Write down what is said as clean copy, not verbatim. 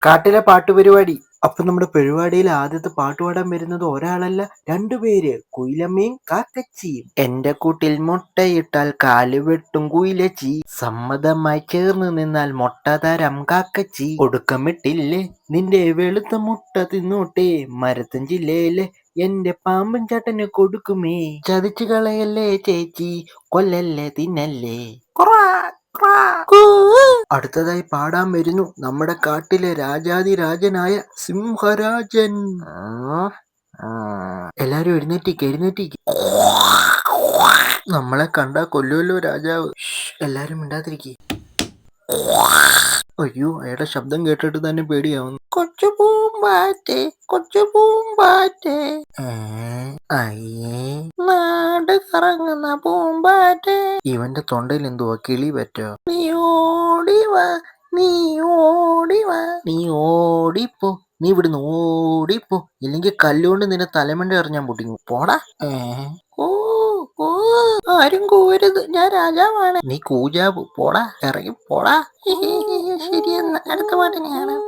കാട്ടിലെ പാട്ടുപരിപാടി. അപ്പൊ നമ്മുടെ പരിപാടിയിൽ ആദ്യത്തെ പാട്ട് പാടാൻ വരുന്നത് ഒരാളല്ല, രണ്ടുപേര്, കുയിലമ്മയും കാക്കച്ചിയും. എന്റെ കൂട്ടിൽ മുട്ടയിട്ടാൽ കാല് വെട്ടും കുയിലച്ചി, സമ്മതമായി ചേർന്ന് നിന്നാൽ മുട്ട തരാം കാക്കച്ചി. ഒടുക്കമിട്ടില്ലേ നിന്റെ വെളുത്ത മുട്ട തിന്നോട്ടെ, മരത്തൻ ജില്ലയിലെ എന്റെ പാമ്പൻ ചാട്ടന് കൊടുക്കുമേ. ചതിച്ചു കളയല്ലേ ചേച്ചി, കൊല്ലല്ലേ തിന്നല്ലേ. അടുത്തതായി പാടാൻ വരുന്നു നമ്മുടെ കാട്ടിലെ രാജാതിരാജനായ സിംഹരാജൻ. എല്ലാരും എഴുന്നേറ്റിക്ക്. നമ്മളെ കണ്ടാ കൊല്ലുമല്ലോ രാജാവ്. എല്ലാരും മിണ്ടാതിരിക്കെ. അയ്യോ, അയാളുടെ ശബ്ദം കേട്ടിട്ട് തന്നെ പേടിയാവുന്നു. കൊച്ചു പൂമ്പാറ്റേ അയ്യേ, നാട് കറങ്ങുന്ന പൂമ്പാറ്റേ. ഇവന്റെ തൊണ്ടയിൽ എന്തുവാ, കിളി പറ്റോ? നീ ഓടിവാ, നീ ഓടിപ്പോ, നീ ഇവിടുന്ന് ഓടിപ്പോ, ഇല്ലെങ്കിൽ കല്ലുകൊണ്ട് നിന്നെ തലമണ്ട എറിഞ്ഞാൻ പൊട്ടിക്കും. പോടാ. ആരും കൂവരുത്, ഞാൻ രാജാവാണ്. നീ കൂജാവ്, പോടാ, ഇറങ്ങി പോടാ. ശരിയെന്ന് അടുത്ത പാട്ടിനെയാണ്.